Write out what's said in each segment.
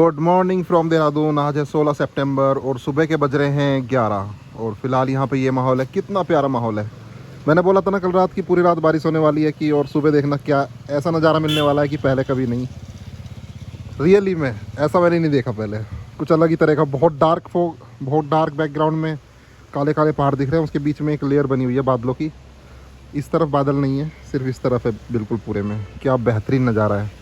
Good morning from Dehradun. आज है 16 सितंबर और सुबह के बज रहे हैं 11 और फिलहाल यहाँ पे ये माहौल है। कितना प्यारा माहौल है। मैंने बोला था ना कल रात की पूरी रात बारिश होने वाली है कि और सुबह देखना क्या ऐसा नज़ारा मिलने वाला है कि पहले कभी नहीं। रियली में ऐसा मैंने नहीं देखा पहले। कुछ अलग ही तरह का, बहुत डार्क फोग, बहुत डार्क बैकग्राउंड में काले काले पहाड़ दिख रहे हैं। उसके बीच में एक लेयर बनी हुई है बादलों की। इस तरफ बादल नहीं है, सिर्फ इस तरफ है बिल्कुल पूरे में। क्या बेहतरीन नज़ारा है।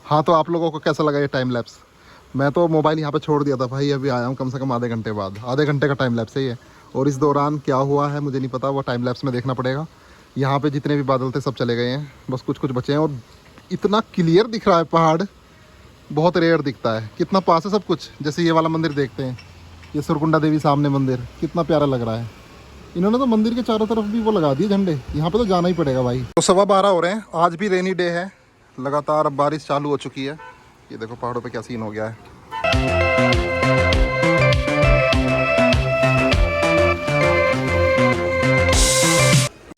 हाँ, तो आप लोगों को कैसा लगा ये टाइम लैप्स? मैं तो मोबाइल यहाँ पे छोड़ दिया था भाई, अभी आया हूँ कम से कम आधे घंटे बाद। आधे घंटे का टाइम लैप्स है ये। और इस दौरान क्या हुआ है मुझे नहीं पता, वो टाइम लैप्स में देखना पड़ेगा। यहाँ पे जितने भी बादल थे सब चले गए हैं, बस कुछ कुछ बचे हैं। और इतना क्लियर दिख रहा है पहाड़, बहुत रेयर दिखता है। कितना पास है सब कुछ। जैसे ये वाला मंदिर देखते हैं, ये सुरकुंडा देवी सामने मंदिर, कितना प्यारा लग रहा है। इन्होंने तो मंदिर के चारों तरफ भी वो लगा दिए झंडे। यहाँ पे तो जाना ही पड़ेगा भाई। तो 12:15 हो रहे हैं। आज भी रेनी डे है। लगातार अब बारिश चालू हो चुकी है। ये देखो पहाड़ों पे क्या सीन हो गया है।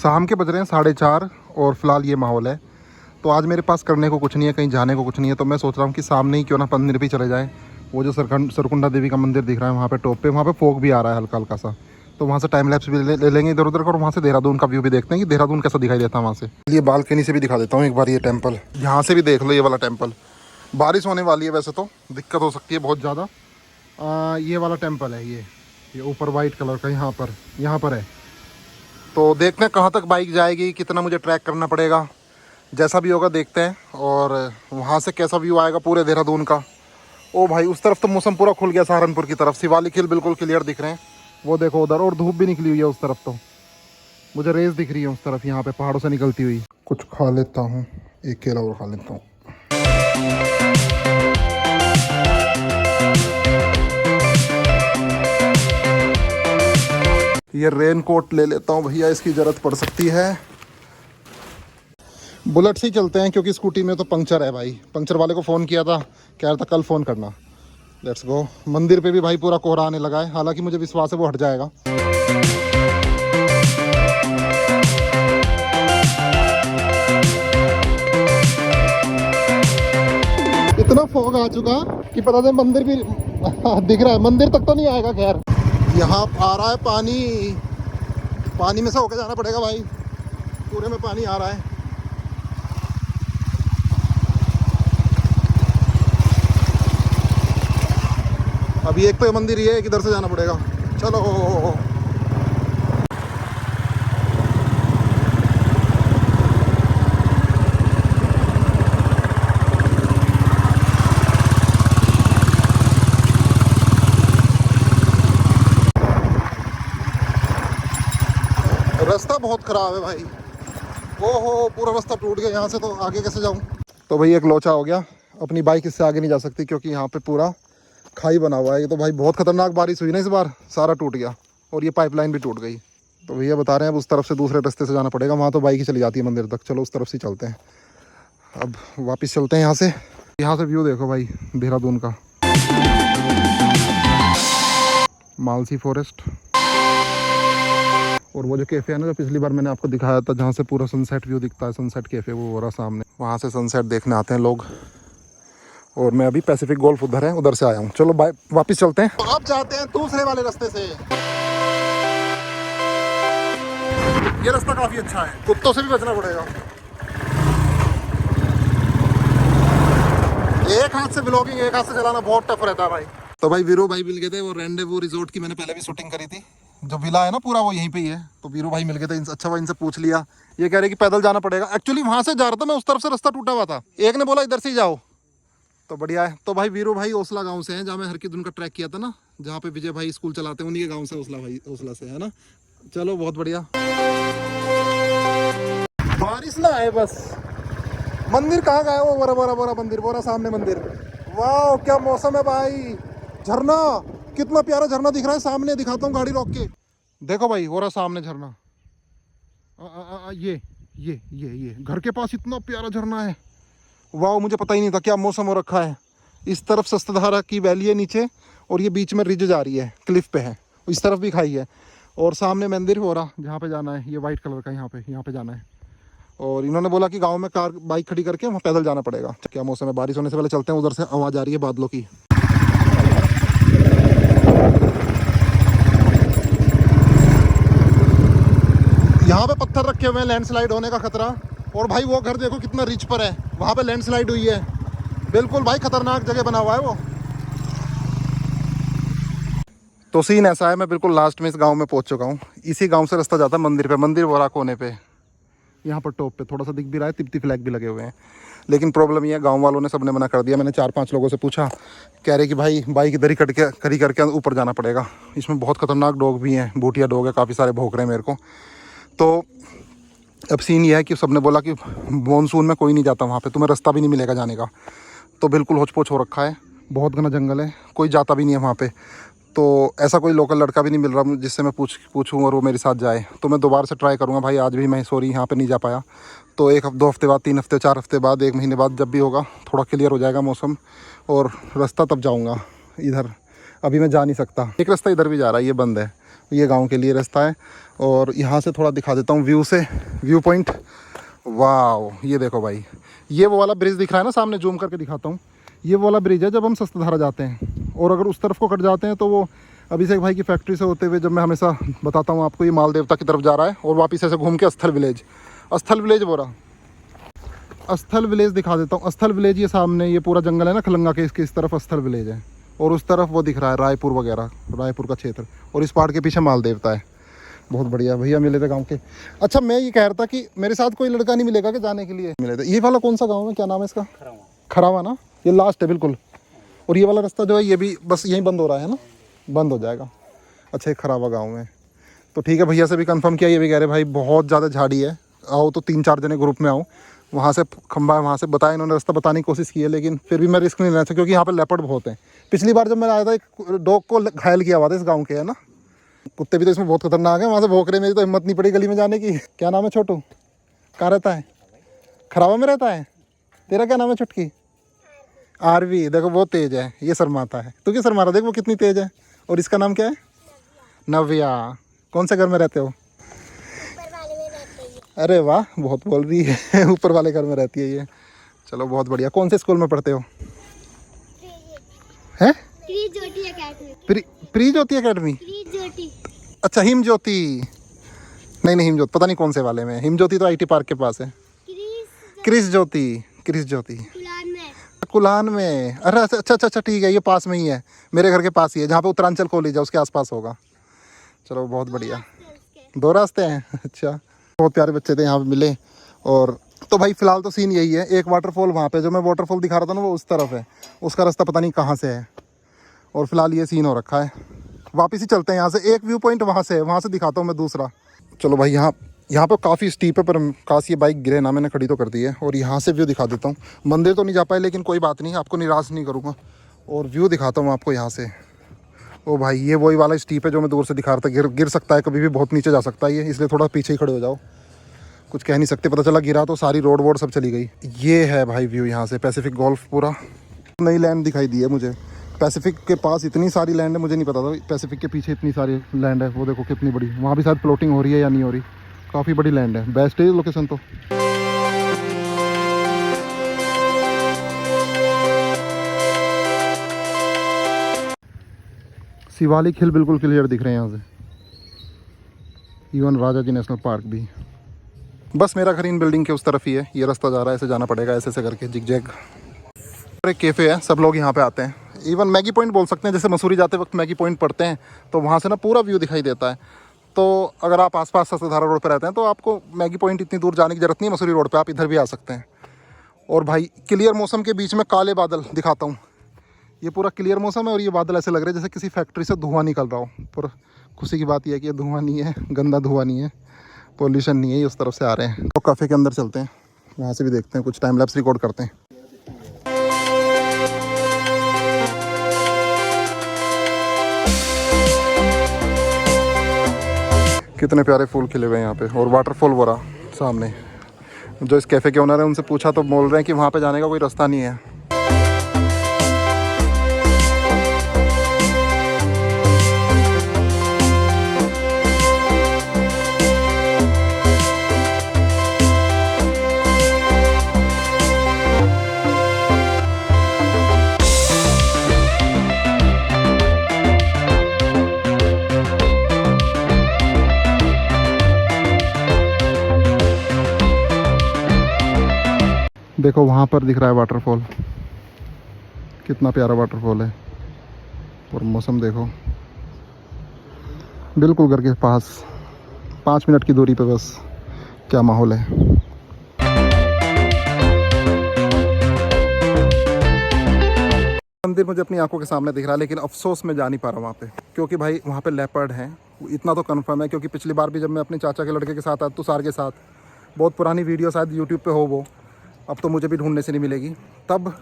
शाम के बज रहे हैं 4:30 और फिलहाल ये माहौल है। तो आज मेरे पास करने को कुछ नहीं है, कहीं जाने को कुछ नहीं है। तो मैं सोच रहा हूँ कि सामने ही क्यों ना मंदिर भी चले जाएं। वो जो सरकुंडा देवी का मंदिर दिख रहा है वहाँ पे टॉप पे, वहाँ पे फोग भी आ रहा है हल्का हल्का सा। तो वहाँ से टाइम लैप्स भी ले लेंगे इधर उधर का, और वहाँ से देहरादून का व्यू भी देखते हैं कि देहरादून कैसा दिखाई देता है वहाँ से। ये बालकनी से भी दिखा देता हूँ एक बार ये टेम्पल। यहाँ से भी देख लो ये वाला टेम्पल। बारिश होने वाली है वैसे तो दिक्कत हो सकती है बहुत ज़्यादा। ये वाला टेम्पल है, ये ऊपर वाइट कलर का यहाँ पर है। तो देखते हैं कहाँ तक बाइक जाएगी, कितना मुझे ट्रैक करना पड़ेगा। जैसा भी होगा देखते हैं। और वहाँ से कैसा व्यू आएगा पूरे देहरादून का। ओ भाई, उस तरफ तो मौसम पूरा खुल गया। सहारनपुर की तरफ शिवालिक हिल बिल्कुल क्लियर दिख रहे हैं। वो देखो उधर, और धूप भी निकली हुई है उस तरफ। तो मुझे रेस दिख रही है उस तरफ, यहाँ पे पहाड़ों से निकलती हुई। कुछ खा लेता हूँ, एक केला और खा लेता हूँ। ये रेन कोट ले लेता हूँ भैया, इसकी ज़रूरत पड़ सकती है। बुलेट से ही चलते हैं क्योंकि स्कूटी में तो पंक्चर है भाई। पंक्चर वाले को फ़ोन किया था, कह रहा था कल फ़ोन करना। Let's go. मंदिर पे भी भाई पूरा कोहरा आने लगा है, हालांकि मुझे विश्वास है वो हट जाएगा। इतना फॉग आ चुका कि पता नहीं मंदिर भी दिख रहा है। मंदिर तक तो नहीं आएगा खैर। यहाँ आ रहा है पानी, पानी में से होके जाना पड़ेगा भाई। पूरे में पानी आ रहा है। अभी एक तो ये मंदिर ही है, किधर से जाना पड़ेगा। चलो। रास्ता बहुत ख़राब है भाई। ओहो, पूरा रास्ता टूट गया यहाँ से। तो आगे कैसे जाऊँ? तो भाई एक लोचा हो गया। अपनी बाइक इससे आगे नहीं जा सकती क्योंकि यहाँ पे पूरा खाई बना हुआ है। ये तो भाई बहुत खतरनाक बारिश हुई ना इस बार, सारा टूट गया। और ये पाइपलाइन भी टूट गई। तो भैया बता रहे हैं अब उस तरफ से दूसरे रास्ते से जाना पड़ेगा। वहाँ तो बाइक ही चली जाती है मंदिर तक। चलो उस तरफ से चलते हैं। अब वापस चलते हैं यहाँ से। यहाँ से व्यू देखो भाई देहरादून का। मालसी फॉरेस्ट, और वो जो कैफ़े है ना जो पिछली बार मैंने आपको दिखाया था, जहाँ से पूरा सनसेट व्यू दिखता है, सनसेट कैफ़े वो हो रहा सामने। वहाँ से सनसेट देखने आते हैं लोग। और मैं अभी पैसिफिक गोल्फ उधर है, उधर से आया हूँ। चलो बाय, वापस चलते हैं। अब जाते हैं दूसरे वाले रास्ते से। ये रास्ता काफी अच्छा है, कुत्तों से भी बचना पड़ेगा। एक हाथ से ब्लॉगिंग, एक हाथ से चलाना बहुत टफ रहता है भाई। तो भाई वीरू भाई मिल गए थे। वो रेंडेवू रिजॉर्ट की मैंने पहले भी शूटिंग करी थी। जो विला है ना पूरा वो यहीं पे ही है। तो वीरू भाई मिल गए थे। अच्छा हुआ इनसे पूछ लिया। ये कह रहे कि पैदल जाना पड़ेगा। एक्चुअली वहां से जा रहा था मैं, उस तरफ से रास्ता टूटा हुआ था। एक ने बोला इधर से ही जाओ, तो बढ़िया है। तो भाई वीरू भाई ओसला गांव से हैं, जहाँ मैं हरकिदुन का ट्रैक किया था ना, जहाँ पे विजय भाई स्कूल चलाते हैं, उन्हीं के गांव से ओसला से है ना। चलो बहुत बढ़िया। बारिश ना आए बस। मंदिर कहाँ गया? वो बोरा बोरा बोरा मंदिर, बोरा सामने मंदिर। वाह क्या मौसम है भाई। झरना, कितना प्यारा झरना दिख रहा है सामने, दिखाता हूँ गाड़ी रोक के। देखो भाई हो रहा सामने झरना। ये घर के पास इतना प्यारा झरना है। वाह मुझे पता ही नहीं था क्या मौसम हो रखा है। इस तरफ सस्तधारा की वैली है नीचे, और ये बीच में रिज जा रही है, क्लिफ पे है। इस तरफ भी खाई है, और सामने मंदिर हो रहा जहाँ पे जाना है, ये वाइट कलर का, यहाँ पे जाना है। और इन्होंने बोला कि गांव में कार बाइक खड़ी करके वहाँ पैदल जाना पड़ेगा। क्या मौसम है, बारिश होने से पहले चलते हैं। उधर से आवाज़ आ रही है बादलों की। यहाँ पे पत्थर रखे हुए हैं, लैंडस्लाइड होने का खतरा। और भाई वो घर देखो कितना रिच पर है, वहाँ पे लैंडस्लाइड हुई है। बिल्कुल भाई खतरनाक जगह बना हुआ है वो। तो सीन ऐसा है, मैं बिल्कुल लास्ट में इस गांव में पहुंच चुका हूँ। इसी गांव से रास्ता जाता है मंदिर पे, मंदिर वो रहा कोने पे, यहाँ पर टॉप पे थोड़ा सा दिख भी रहा है, तिब्बती फ्लैग भी लगे हुए हैं। लेकिन प्रॉब्लम ये है, गांव वालों ने सबने मना कर दिया। मैंने 4-5 लोगों से पूछा, कह रहे कि भाई बाइक इधर ही खड़ी करके ऊपर जाना पड़ेगा। इसमें बहुत खतरनाक डॉग भी हैं, बूटिया डॉग है, काफ़ी सारे भौंक रहे हैं मेरे को। तो अब सीन ये है कि सबने बोला कि मानसून में कोई नहीं जाता वहाँ पे, तुम्हें रास्ता भी नहीं मिलेगा जाने का। तो बिल्कुल होच पोच हो रखा है, बहुत घना जंगल है, कोई जाता भी नहीं है वहाँ पे। तो ऐसा कोई लोकल लड़का भी नहीं मिल रहा जिससे मैं पूछूं और वो मेरे साथ जाए। तो मैं दोबारा से ट्राई करूँगा भाई। आज भी मैं सॉरी यहाँ पे नहीं जा पाया। तो 1-2 हफ्ते बाद, 3 हफ्ते, 4 हफ्ते बाद, 1 महीने बाद जब भी होगा, थोड़ा क्लियर हो जाएगा मौसम और रास्ता, तब जाऊँगा इधर। अभी मैं जा नहीं सकता। एक रास्ता इधर भी जा रहा है, ये बंद है, ये गाँव के लिए रास्ता है। और यहाँ से थोड़ा दिखा देता हूँ व्यू से, व्यू पॉइंट। वाह ये देखो भाई, ये वो वाला ब्रिज दिख रहा है ना सामने, जूम करके दिखाता हूँ। ये वाला ब्रिज है जब हम सस्तधारा जाते हैं। और अगर उस तरफ को कट जाते हैं तो वो अभिषेक भाई की फैक्ट्री से होते हुए, जब मैं हमेशा बताता हूँ आपको, ये माल देवता की तरफ जा रहा है। और वापस ऐसे घूम के स्थल विलेज वो रहा। स्थल विलेज दिखा देता हूँ। स्थल विलेज ये सामने, ये पूरा जंगल है ना खलंगा के, इसके इस तरफ स्थल विलेज है। और उस तरफ वो दिख रहा है रायपुर वगैरह, रायपुर का क्षेत्र। और इस पहाड़ के पीछे माल देवता है। बहुत बढ़िया भैया मिले थे गाँव के। अच्छा मैं ये कह रहा था कि मेरे साथ कोई लड़का नहीं मिलेगा कि जाने के लिए मिले थे। ये वाला कौन सा गाँव है, क्या नाम है इसका? खरावा ना, ये लास्ट है बिल्कुल। और ये वाला रास्ता जो है ये भी बस यहीं बंद हो रहा है ना, बंद हो जाएगा। अच्छा ये खरावा गांव में। तो ठीक है, भैया से भी कंफर्म किया, ये भी कह रहे भाई बहुत ज़्यादा झाड़ी है, आओ तो 3-4 जने ग्रुप में आओ। वहाँ से खंबा है, वहाँ से बताया, इन्होंने रास्ता बताने की कोशिश की है, लेकिन फिर भी मैं रिस्क नहीं लेना चाहिए क्योंकि यहाँ पर लेपर्ड बहुत हैं। पिछली बार जब मैं आया था एक डॉग को घायल किया हुआ था इस गाँव के, है ना। कुत्ते भी तो इसमें बहुत खतरनाक है, वहाँ से भौंक रहे, मेरी तो हिम्मत नहीं पड़ी गली में जाने की। क्या नाम है छोटू, कहाँ रहता है? खरावा में रहता है। तेरा क्या नाम है चुटकी? आरवी। देखो बहुत तेज है, ये शर्माता है। तू क्यों शर्मा रहा? देख वो कितनी तेज है। और इसका नाम क्या है? नव्या। कौन से घर में रहते हो? ऊपर वाले में रहते हैं। अरे वाह बहुत बोल रही है। ऊपर वाले घर में रहती है ये। चलो बहुत बढ़िया। कौन से स्कूल में पढ़ते हो? हैं? प्री ज्योति अकेडमी। अच्छा हिम ज्योति। नहीं हिम ज्योति पता नहीं कौन से वाले में। हिम ज्योति तो IT पार्क के पास है। क्रिस ज्योति कुलान में। अरे अच्छा ठीक है, ये पास में ही है, मेरे घर के पास ही है, जहाँ पे उत्तरांचल कॉलेज है उसके आसपास होगा। चलो बहुत बढ़िया। 2 रास्ते हैं। अच्छा बहुत प्यारे बच्चे थे यहाँ पे मिले। और तो भाई फिलहाल तो सीन यही है। एक वाटरफॉल वहाँ पे, जो मैं वाटरफॉल दिखा रहा था ना, वो उस तरफ है, उसका रास्ता पता नहीं कहाँ से है। और फिलहाल ये सीन हो रखा है। वापस ही चलते हैं यहाँ से। एक व्यू पॉइंट वहाँ से है, वहाँ से दिखाता हूँ मैं दूसरा। चलो भाई यहाँ पर काफ़ी स्टीप है, पर काश ये बाइक गिरे ना। मैंने खड़ी तो कर दी है। और यहाँ से व्यू दिखा देता हूँ। मंदिर तो नहीं जा पाए, लेकिन कोई बात नहीं, आपको निराश नहीं करूँगा। और व्यू दिखाता हूँ आपको यहाँ से। ओ भाई ये वही वाला स्टीप है जो मैं दूर से दिखा रहा था। गिर सकता है कभी भी, बहुत नीचे जा सकता है ये, इसलिए थोड़ा पीछे ही खड़े हो जाओ। कुछ कह नहीं सकते, पता चला गिरा तो सारी रोड वोड सब चली गई। ये है भाई व्यू यहाँ से, पैसिफिक गोल्फ पूरा। नई लैंड दिखाई दी है मुझे। पैसिफिक के पास इतनी सारी लैंड है, मुझे नहीं पता था पैसिफिक के पीछे इतनी सारी लैंड है। वो देखो कितनी बड़ी, वहाँ भी शायद प्लॉटिंग हो रही है या नहीं हो रही। काफ़ी बड़ी लैंड है, बेस्ट है लोकेशन तो। शिवालिक हिल बिल्कुल क्लियर दिख रहे हैं यहाँ से, इवन राजा जी नेशनल पार्क भी। बस मेरा घर इन बिल्डिंग के उस तरफ ही है, ये रास्ता जा रहा है, ऐसे जाना पड़ेगा, ऐसे करके जिग-जैग। एक कैफ़े है, सब लोग यहाँ पे आते हैं। इवन मैगी पॉइंट बोल सकते हैं, जैसे मसूरी जाते वक्त मैगी पॉइंट पड़ते हैं तो वहाँ से ना पूरा व्यू दिखाई देता है। तो अगर आप आसपास सस्तधारा रोड पर रहते हैं तो आपको मैगी पॉइंट इतनी दूर जाने की जरूरत नहीं है। मसूरी रोड पे आप इधर भी आ सकते हैं। और भाई क्लियर मौसम के बीच में काले बादल दिखाता हूँ। ये पूरा क्लियर मौसम है और ये बादल ऐसे लग रहे हैं जैसे किसी फैक्ट्री से धुआं निकल रहा हो। पर खुशी की बात यह है कि ये धुआं नहीं है, गंदा धुआं नहीं है, पोल्यूशन नहीं है, ये उस तरफ से आ रहे हैं। तो कैफ़े के अंदर चलते हैं, वहाँ से भी देखते हैं, कुछ टाइम लैप्स रिकॉर्ड करते हैं। कितने प्यारे फूल खिले हुए हैं यहाँ पे, और वाटरफॉल हो रहा सामने। जो इस कैफ़े के ओनर है उनसे पूछा तो बोल रहे हैं कि वहाँ पे जाने का कोई रास्ता नहीं है। देखो वहाँ पर दिख रहा है वाटरफॉल, कितना प्यारा वाटरफॉल है। और मौसम देखो, बिल्कुल घर के पास 5 मिनट की दूरी पे, बस क्या माहौल है। मंदिर मुझे अपनी आंखों के सामने दिख रहा है, लेकिन अफसोस मैं जा नहीं पा रहा वहाँ पे, क्योंकि भाई वहाँ पे लेपर्ड हैं, इतना तो कंफर्म है। क्योंकि पिछली बार भी जब मैं अपने चाचा के लड़के के साथ आया, तुषार के साथ, बहुत पुरानी वीडियो शायद यूट्यूब पे हो वो, अब तो मुझे भी ढूंढने से नहीं मिलेगी, तब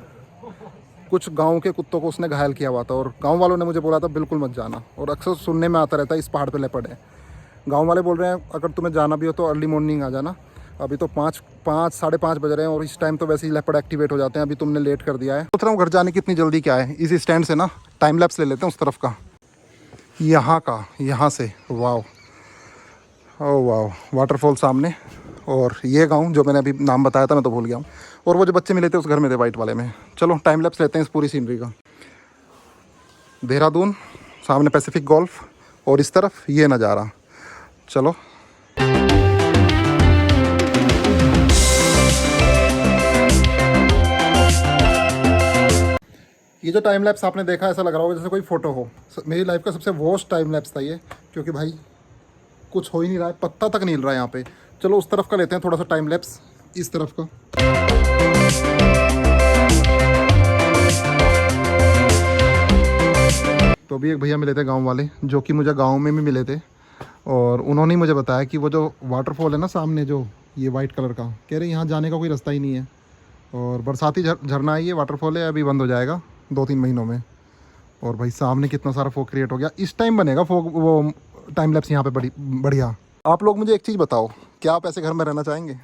कुछ गांव के कुत्तों को उसने घायल किया हुआ था, और गांव वालों ने मुझे बोला था बिल्कुल मत जाना। और अक्सर सुनने में आता रहता है इस पहाड़ पे लेपर्ड है। गांव वाले बोल रहे हैं अगर तुम्हें जाना भी हो तो अर्ली मॉर्निंग आ जाना। अभी तो 5 5:30 बज रहे हैं, और इस टाइम तो वैसे ही लेपर्ड एक्टिवेट हो जाते हैं। अभी तुमने लेट कर दिया है। सोच रहा हूँ घर जाने की इतनी जल्दी क्या है, इस स्टैंड से ना टाइम लैप्स ले लेते हैं उस तरफ का, यहाँ का, यहाँ से। वाह ओ वाह, वाटरफॉल सामने, और ये गांव जो मैंने अभी नाम बताया था मैं तो भूल गया हूँ। और वो जो बच्चे मिले थे उस घर में थे वाइट वाले में। चलो टाइम लैप्स लेते हैं इस पूरी सीनरी का। देहरादून, सामने पैसिफिक गोल्फ, और इस तरफ ये नज़ारा। चलो ये जो टाइम लैप्स आपने देखा, ऐसा लग रहा होगा जैसे कोई फ़ोटो हो। मेरी लाइफ का सबसे वर्स्ट टाइम लैप्स था ये, क्योंकि भाई कुछ हो ही नहीं रहा है, पत्ता तक नहीं हिल रहा है यहाँ पे। चलो उस तरफ का लेते हैं थोड़ा सा टाइम लैप्स, इस तरफ का। तो अभी एक भैया मिले थे गांव वाले, जो कि मुझे गांव में भी मिले थे, और उन्होंने मुझे बताया कि वो जो वाटरफॉल है ना सामने, जो ये वाइट कलर का, कह रहे यहाँ जाने का कोई रास्ता ही नहीं है, और बरसाती झरना है ये, वाटरफॉल है, अभी बंद हो जाएगा 2-3 महीनों में। और भाई सामने कितना सारा फोक क्रिएट हो गया। इस टाइम बनेगा फोक, वो टाइम लैप्स यहाँ पे बढ़िया। आप लोग मुझे एक चीज़ बताओ, क्या आप ऐसे घर में रहना चाहेंगे?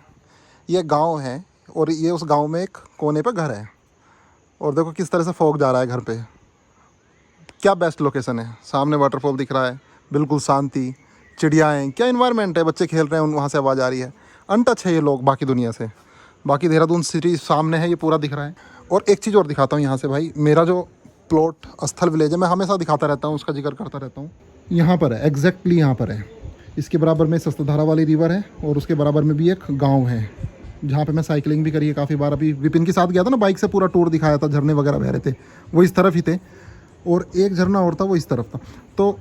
ये गांव है, और ये उस गांव में एक कोने पे घर है, और देखो किस तरह से फॉग जा रहा है घर पे। क्या बेस्ट लोकेशन है, सामने वाटरफॉल दिख रहा है, बिल्कुल शांति, चिड़ियाएँ, क्या इन्वायरमेंट है, बच्चे खेल रहे हैं, वहाँ से आवाज़ आ रही है। अनटच है ये लोग बाकी दुनिया से। बाकी देहरादून सिटी सामने है, ये पूरा दिख रहा है। और एक चीज़ और दिखाता हूँ यहाँ से भाई, मेरा जो प्लॉट स्थल विलेज है, मैं हमेशा दिखाता रहता हूँ, उसका जिक्र करता रहता हूँ। यहाँ पर है, एग्जैक्टली यहाँ पर है। इसके बराबर में सस्तधारा वाली रिवर है, और उसके बराबर में भी एक गांव है, जहाँ पे मैं साइकिलिंग भी करी है काफ़ी बार। अभी विपिन के साथ गया था ना, बाइक से पूरा टूर दिखाया था, झरने वगैरह बह रहे थे, वो इस तरफ ही थे, और एक झरना और था वो इस तरफ था। तो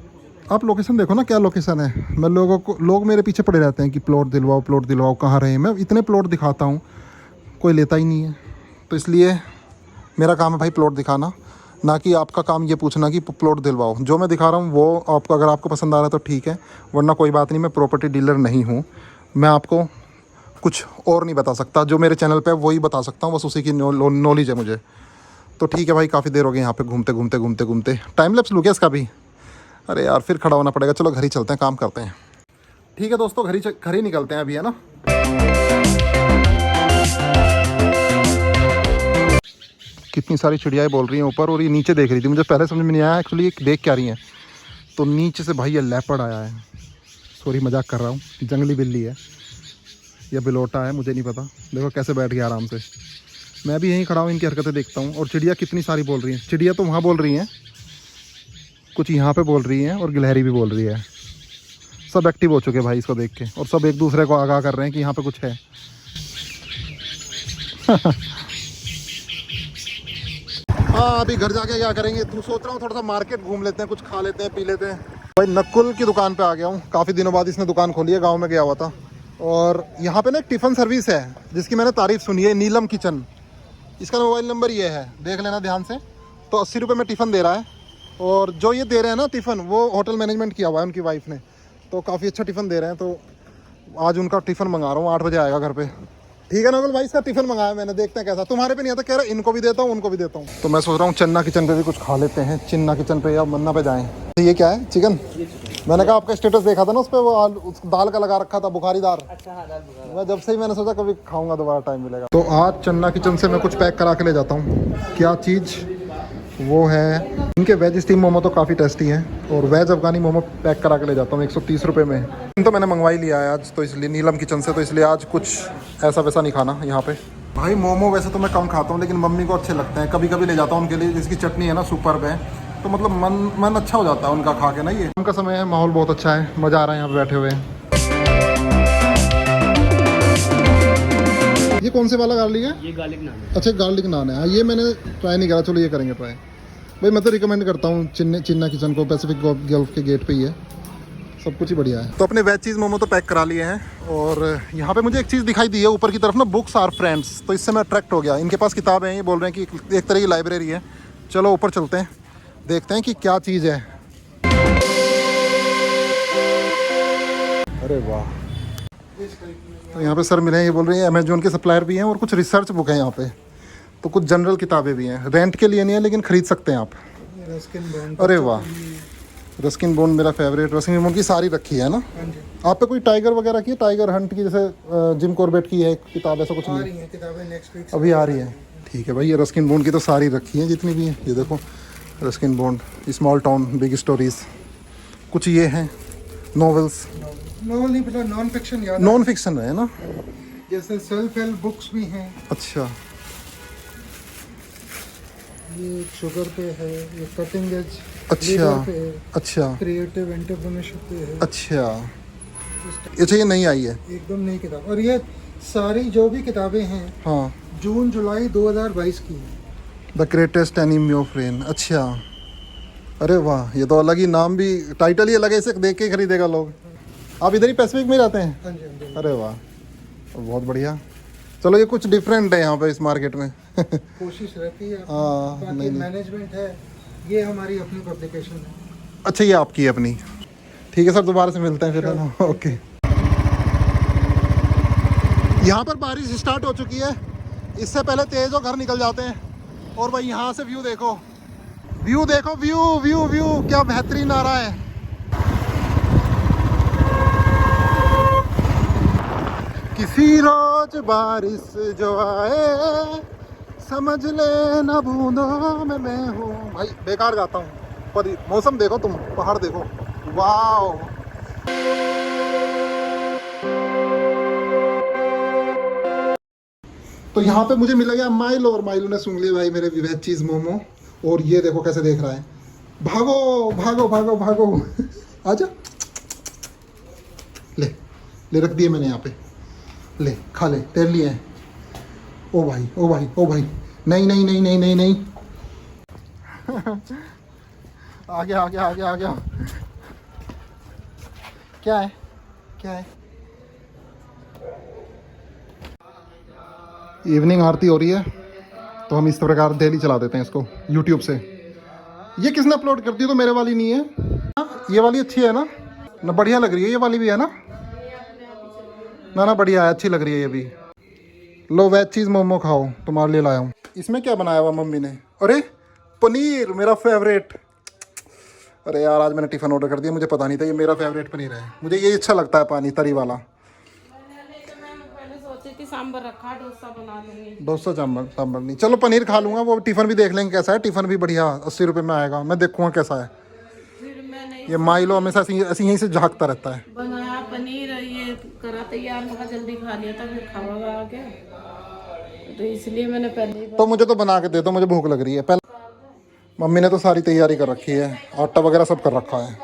आप लोकेशन देखो ना, क्या लोकेशन है। मैं लोग मेरे पीछे पड़े रहते हैं कि प्लॉट दिलवाओ, प्लॉट दिलवाओ, कहाँ रहे। मैं इतने प्लॉट दिखाता हूँ, कोई लेता ही नहीं है। तो इसलिए मेरा काम है भाई प्लॉट दिखाना, ना कि आपका काम ये पूछना कि प्लॉट दिलवाओ। जो मैं दिखा रहा हूँ वो आपको, अगर आपको पसंद आ रहा है तो ठीक है, वरना कोई बात नहीं। मैं प्रॉपर्टी डीलर नहीं हूँ, मैं आपको कुछ और नहीं बता सकता। जो मेरे चैनल पे है वही बता सकता हूँ, बस उसी की नॉलेज है मुझे। तो ठीक है भाई, काफ़ी देर हो गई यहाँ पे घूमते। टाइम लैप्स लूँ क्या इसका भी? अरे यार फिर खड़ा होना पड़ेगा। चलो घर ही चलते हैं, काम करते हैं। ठीक है दोस्तों, घर ही निकलते हैं अभी, है ना। कितनी सारी चिड़ियाएँ बोल रही हैं ऊपर, और ये नीचे देख रही थी। मुझे पहले समझ में नहीं आया एक्चुअली ये देख क्या रही हैं। तो नीचे से भाई ये लेपर्ड आया है, सॉरी मजाक कर रहा हूँ, जंगली बिल्ली है या बिलोटा है, मुझे नहीं पता। देखो कैसे बैठ गया आराम से। मैं भी यहीं खड़ा हूँ, इनकी हरकतें देखता हूँ। और चिड़िया कितनी सारी बोल रही हैं। चिड़िया तो वहाँ बोल रही हैं, कुछ यहाँ पे बोल रही हैं, और गिलहरी भी बोल रही है। सब एक्टिव हो चुके भाई इसको देख के, और सब एक दूसरे को आगाह कर रहे हैं कि यहाँ पे कुछ है। हाँ अभी घर जाके क्या करेंगे, तो सोच रहा हूँ थोड़ा सा मार्केट घूम लेते हैं, कुछ खा लेते हैं, पी लेते हैं। भाई नकुल की दुकान पे आ गया हूँ, काफ़ी दिनों बाद इसने दुकान खोली है, गांव में गया हुआ था। और यहाँ पे ना एक टिफ़िन सर्विस है जिसकी मैंने तारीफ़ सुनी है, नीलम किचन। इसका मोबाइल नंबर ये है, देख लेना ध्यान से। तो 80 रुपये में टिफ़िन दे रहा है, और जो ये दे रहे हैं ना टिफ़िन, वो होटल मैनेजमेंट किया हुआ है उनकी वाइफ ने। तो काफ़ी अच्छा टिफ़िन दे रहे हैं। तो आज उनका टिफ़िन मंगा रहा हूँ, 8 बजे आएगा घर पर। ठीक है नोबल भाई, इसका टिफिन मंगाया मैंने, देखते हैं कैसा। तुम्हारे पे नहीं आता, कह रहा इनको भी देता हूँ उनको भी देता हूँ। तो मैं सोच रहा हूँ चन्ना किचन पे भी कुछ खा लेते हैं, चिन्ना किचन पे या मन्ना पे जाएं। ये क्या है? चिकन। मैंने कहा आपका स्टेटस देखा था ना उस पर, वो आलू उस दाल का लगा रखा था, बुखारी दाल। अच्छा हाँ, दाल बुखारा। मैं जब से ही मैंने सोचा कभी खाऊंगा, दोबारा टाइम मिलेगा तो। आज चन्ना किचन से मैं कुछ पैक करा के ले जाता हूँ। क्या चीज़ वो है, इनके वेज स्टीम मोमो तो काफ़ी टेस्टी हैं, और वेज अफगानी मोमो पैक करा के ले जाता हूँ 130 रुपये में। तो मैंने मंगवाई लिया है आज, तो इसलिए नीलम किचन से, तो इसलिए आज कुछ ऐसा वैसा नहीं खाना यहाँ पे। भाई मोमो वैसे तो मैं कम खाता हूँ, लेकिन मम्मी को अच्छे लगते हैं, कभी कभी ले जाता हूँ उनके लिए। जिसकी चटनी है ना सुपर्ब है, तो मतलब मन अच्छा हो जाता है उनका खा के ना। ये उनका समय है, माहौल बहुत अच्छा है, मज़ा आ रहा है यहाँ पे बैठे हुए। ये कौन से वाला गार्लिक है? ये गार्लिक नान है। अच्छा गार्लिक नान है। हाँ ये मैंने ट्राई नहीं करा, चलो ये करेंगे ट्राई। भाई मैं तो रिकमेंड करता हूँ चिन्ना किचन को, पैसिफिक गल्फ के गेट पे ही है, सब कुछ ही बढ़िया है। तो अपने वेज चीज़ मोमो तो पैक करा लिए हैं, और यहाँ पे मुझे एक चीज़ दिखाई दी है ऊपर की तरफ ना, बुक्स आर फ्रेंड्स, तो इससे मैं अट्रैक्ट हो गया। इनके पास किताबें हैं, ये बोल रहे हैं कि एक तरह की लाइब्रेरी है। चलो ऊपर चलते हैं, देखते हैं कि क्या चीज़ है। अरे वाह, तो यहाँ पे सर मिले हैं, ये बोल रहे हैं अमेजोन के सप्लायर भी हैं, और कुछ रिसर्च बुक है यहाँ पे, तो कुछ जनरल किताबें भी हैं। रेंट के लिए नहीं है, लेकिन ख़रीद सकते हैं आप। अरे वाह, रस्किन बोन मेरा फेवरेट। रस्किन बोन की सारी रखी है ना आप पे? कोई टाइगर वगैरह की, टाइगर हंट की, जैसे जिम कॉर्बेट की है एक किताब, ऐसा कुछ नहीं है? किताबें नेक्स्ट वीक अभी आ रही है। ठीक है भाई, ये रस्किन बोन की तो सारी रखी हैं जितनी भी हैं। ये देखो Ruskin bone, small town big stories, कुछ ये हैं नॉवेल्स। नॉवल नहीं पता, नॉन फिक्शन याद नॉन फिक्शन है ना, जैसे सेल्फ हेल्प बुक्स भी हैं। अच्छा ये शुगर पे है, ये कटिंग एज अच्छा पे है, अच्छा क्रिएटिव एंटरप्रेन्योरशिप पे है। अच्छा अच्छा, ये नहीं आई है एकदम नई किताब, और ये सारी जो भी किताबें हैं हाँ। जून जुलाई 2022 की हैं। The greatest enemy of rain. अच्छा, अरे वाह, ये तो अलग ही नाम भी, टाइटल ही अलग है, इसे देख के खरीदेगा लोग। आप इधर ही पैसिफिक में रहते हैं? हाँ जी, हाँ जी। अरे वाह, बहुत बढ़िया। चलो ये कुछ डिफरेंट है यहाँ पे इस मार्केट में। कोशिश रहती है हाँ, बाकी नहीं। मैनेजमेंट है, ये हमारी अपनी पब्लिकेशन है। अच्छा, ये आपकी है अपनी? ठीक है सर, दोबारा से मिलते हैं फिर, है ना? ओके। यहाँ पर बारिश स्टार्ट हो चुकी है, इससे पहले तेज हो घर निकल जाते हैं। और भाई यहाँ से व्यू देखो, व्यू देखो, व्यू व्यू व्यू क्या बेहतरीन आ रहा है। किसी रोज बारिश जो आए, समझ ले ना बूंदों में मैं हूँ। भाई बेकार गाता हूँ, पर मौसम देखो तुम, पहाड़ देखो, वाह। तो यहाँ पे मुझे मिला गया माइलो, और माइलो ने सुन लिया भाई मेरे वेज चीज़ मोमो। और ये देखो कैसे देख रहा है, भागो भागो भागो भागो। आजा, ले रख दिए मैंने यहाँ पे, ले खा ले, तेरे लिए है। ओ भाई ओ भाई ओ भाई, नहीं नहीं नहीं नहीं नहीं नहीं। आ गया आ गया आ गया आ गया। क्या है क्या है? इवनिंग आरती हो रही है, तो हम इस प्रकार डेली चला देते हैं इसको यूट्यूब से। ये किसने अपलोड कर दी? तो मेरे वाली नहीं है, ये वाली अच्छी है ना, ना बढ़िया लग रही है, ये वाली भी है ना, ना ना बढ़िया है, अच्छी लग रही है ये भी। लो वेज चीज़ मोमो खाओ, तुम्हारे लिए लाया हूँ। इसमें क्या बनाया हुआ मम्मी ने? अरे पनीर, मेरा फेवरेट। अरे यार, आज मैंने टिफ़िन ऑर्डर कर दिया, मुझे पता नहीं था ये मेरा फेवरेट पनीर है। मुझे ये अच्छा लगता है, पानी तरी वाला। सांबर रखा, डोसा बना लूंगी। डोसा सांबर नहीं, चलो पनीर खा लूँगा। वो टिफ़िन भी देख लेंगे कैसा है, टिफ़िन भी बढ़िया 80 रुपये में आएगा, मैं देखूँगा कैसा है। फिर मैंने ये माइलो हमेशा ऐसे यहीं से झाँकता रहता है। बनाया पनीर, ये करा तैयार, मगर जल्दी खा लिया था, फिर खावा आ गया, तो इसलिए मैंने पहले ही तो मुझे तो बना के दे दो, मुझे भूख लग रही है। पहले मम्मी ने तो सारी तैयारी कर रखी है, आटा वगैरह सब कर रखा है।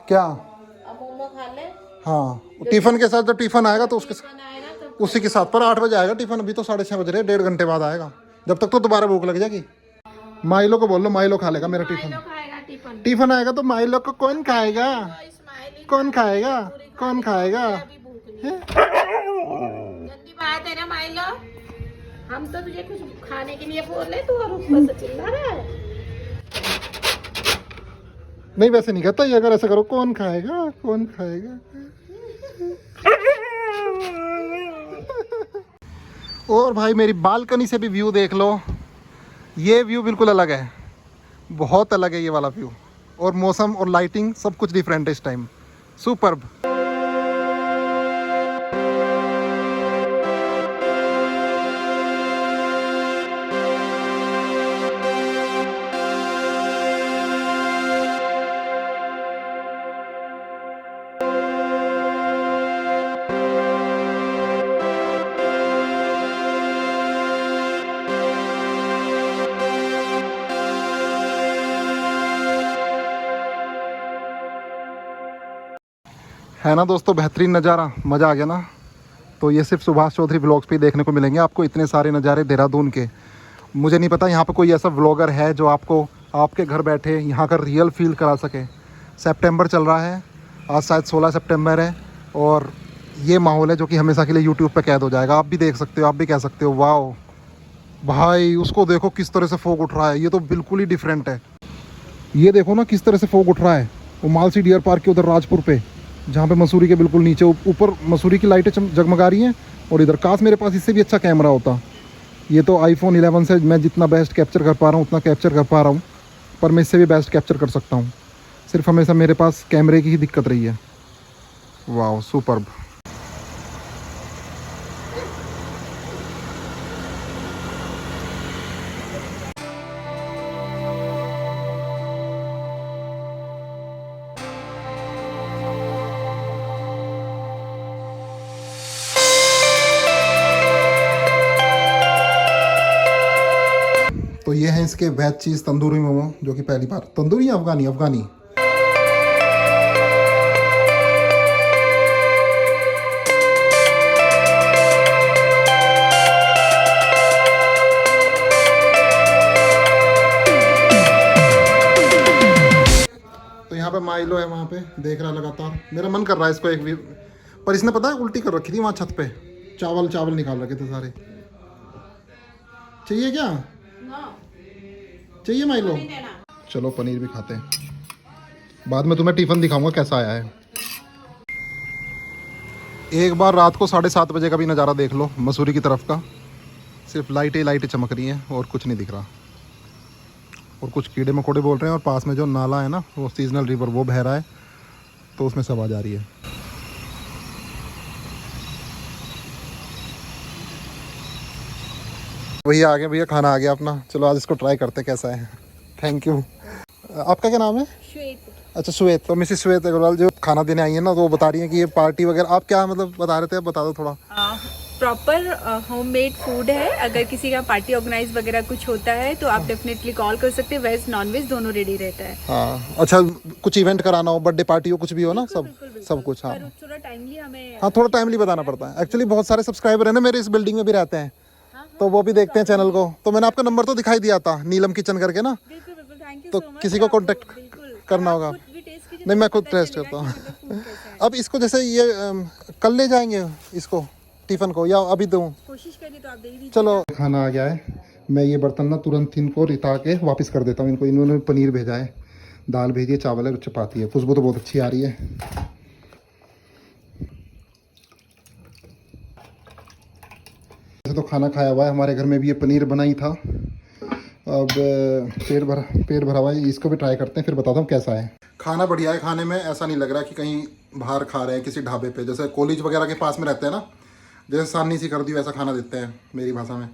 क्या? अब मोमो खा ले, हाँ, टिफ़िन के साथ जब टिफ़िन आएगा तो उसके आएगा तो उसी के साथ। पर 8 बजे आएगा टिफ़िन, अभी तो 6:30 बज रहे, 1.5 घंटे बाद आएगा। जब तक तो दोबारा भूख लग जाएगी। माइलो को बोल लो, माइलो खा लेगा मेरा टिफ़िन। खाएगा टिफिन। टिफ़िन आएगा तो माइलो को कौन खाएगा? कौन खाएगा? कौन खाएगा? गंदी बात है ना माइलो, हम तो तुझे कुछ खाने के लिए बोल रहे, तू और ऊपर से चिल्ला रहा है। नहीं वैसे नहीं कहता ये, अगर ऐसा करो, कौन खाएगा? कौन खाएगा? और भाई मेरी बालकनी से भी व्यू देख लो, ये व्यू बिल्कुल अलग है, बहुत अलग है ये वाला व्यू। और मौसम और लाइटिंग सब कुछ डिफरेंट है इस टाइम, सुपर्ब। है ना दोस्तों, बेहतरीन नज़ारा, मज़ा आ गया ना। तो ये सिर्फ सुभाष चौधरी व्लॉग्स पे ही देखने को मिलेंगे आपको इतने सारे नज़ारे देहरादून के। मुझे नहीं पता यहाँ पे कोई ऐसा व्लॉगर है जो आपको आपके घर बैठे यहाँ का रियल फील करा सके। सितंबर चल रहा है, आज शायद 16 सितंबर है, और ये माहौल है जो कि हमेशा के लिए यूट्यूब पे कैद हो जाएगा। आप भी देख सकते हो, आप भी कह सकते हो वाओ भाई, उसको देखो किस तरह से फोग उठ रहा है, ये तो बिल्कुल ही डिफरेंट है। ये देखो ना किस तरह से फोग उठ रहा है, वो मालसी डियर पार्क के उधर राजपुर पे, जहाँ पे मसूरी के बिल्कुल नीचे ऊपर मसूरी की लाइटें जगमगा रही हैं, और इधर काश मेरे पास इससे भी अच्छा कैमरा होता। ये तो आईफोन 11 से मैं जितना बेस्ट कैप्चर कर पा रहा हूँ उतना कैप्चर कर पा रहा हूँ, पर मैं इससे भी बेस्ट कैप्चर कर सकता हूँ। सिर्फ हमेशा मेरे पास कैमरे की ही दिक्कत रही है। वाह सुपर्ब। तो ये है इसके वेज चीज़ तंदूरी मोमो, जो कि पहली बार, तंदूरी या अफगानी, अफगानी। तो यहाँ पे माइलो है, वहाँ पे देख रहा लगातार, मेरा मन कर रहा है इसको एक भी, पर इसने पता है उल्टी कर रखी थी वहाँ छत पे, चावल चावल निकाल रखे थे सारे। चाहिए क्या? चाहिए माइलो? चलो पनीर भी खाते हैं, बाद में तुम्हें टिफ़िन दिखाऊंगा कैसा आया है। एक बार रात को 7:30 बजे का भी नज़ारा देख लो मसूरी की तरफ का, सिर्फ लाइटें लाइटें चमक रही हैं और कुछ नहीं दिख रहा, और कुछ कीड़े मकोड़े बोल रहे हैं, और पास में जो नाला है ना, वो सीजनल रिवर, वो बह रहा है, तो उसमें सब आ जा रही है। भैया आ गए, भैया खाना आ गया अपना, चलो आज इसको ट्राई करते हैं कैसा है। Thank you. आपका क्या नाम है? श्वेत। अच्छा श्वेत। तो मिसेस श्वेत अग्रवाल जो खाना देने आई है ना, तो वो बता रही हैं कि ये पार्टी वगैरह, आप क्या मतलब बता रहे थे, आप बता दो थोड़ा। प्रॉपर होममेड फूड है, अगर किसी का पार्टी ऑर्गेनाइज वगैरह कुछ होता है तो आप डेफिनेटली कॉल कर सकते हैं, वेज नॉन वेज दोनों रेडी रहता है। हाँ अच्छा, कुछ इवेंट कराना हो, बर्थडे पार्टी हो, कुछ भी हो ना, सब कुछ। हाँ थोड़ा टाइमली हमें, हाँ थोड़ा टाइमली बताना पड़ता है। एक्चुअली बहुत सारे सब्सक्राइबर है ना मेरे इस बिल्डिंग में भी रहते हैं, तो वो भी देखते हैं चैनल को, तो मैंने आपका नंबर तो दिखाई दिया था, नीलम किचन करके ना, तो किसी को कांटेक्ट करना होगा। नहीं मैं खुद टेस्ट करता हूँ। अब इसको जैसे ये कल ले जाएंगे इसको टिफ़िन को, या अभी दूँ? कोशिश करिए तो आप दे दीजिए। चलो खाना आ गया है, मैं ये बर्तन ना तुरंत इनको रिता के वापस कर देता हूँ इनको। इन्होंने पनीर भेजा है, दाल भेजी है, चावल है, चपाती है, खुशबू तो बहुत अच्छी आ रही है। वैसे तो खाना खाया हुआ है, हमारे घर में भी ये पनीर बनाई था, अब पेट भरा हुआ है, इसको भी ट्राई करते हैं, फिर बताता हूँ कैसा है। खाना बढ़िया है, खाने में ऐसा नहीं लग रहा कि कहीं बाहर खा रहे हैं किसी ढाबे पे, जैसे कॉलेज वगैरह के पास में रहते हैं ना, जैसे सानी सी कर दी वैसा खाना देते हैं मेरी भाषा में,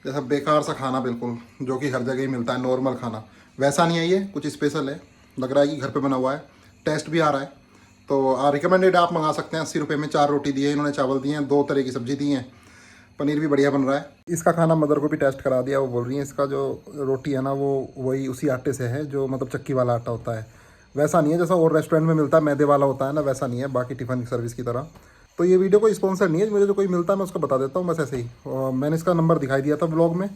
जैसा बेकार सा खाना बिल्कुल, जो कि हर जगह ही मिलता है, नॉर्मल खाना वैसा नहीं है, ये कुछ स्पेशल है, लग रहा है कि घर पे बना हुआ है, टेस्ट भी आ रहा है। तो रिकमेंडेड आप मंगा सकते हैं। 80 रुपये में 4 रोटी दी है इन्होंने, चावल दिए हैं, 2 तरह की सब्जी दी हैं, पनीर भी बढ़िया बन रहा है। इसका खाना मदर को भी टेस्ट करा दिया, वो बोल रही है इसका जो रोटी है ना, वो वही उसी आटे से है जो मतलब चक्की वाला आटा होता है, वैसा नहीं है जैसा और रेस्टोरेंट में मिलता है, मैदे वाला होता है ना, वैसा नहीं है, बाकी टिफ़िन सर्विस की तरह। तो ये वीडियो कोई स्पॉन्सर नहीं है, मुझे जो कोई मिलता है मैं उसको बता देता हूँ बस ऐसे ही। मैंने इसका नंबर दिखाई दिया था ब्लॉग में।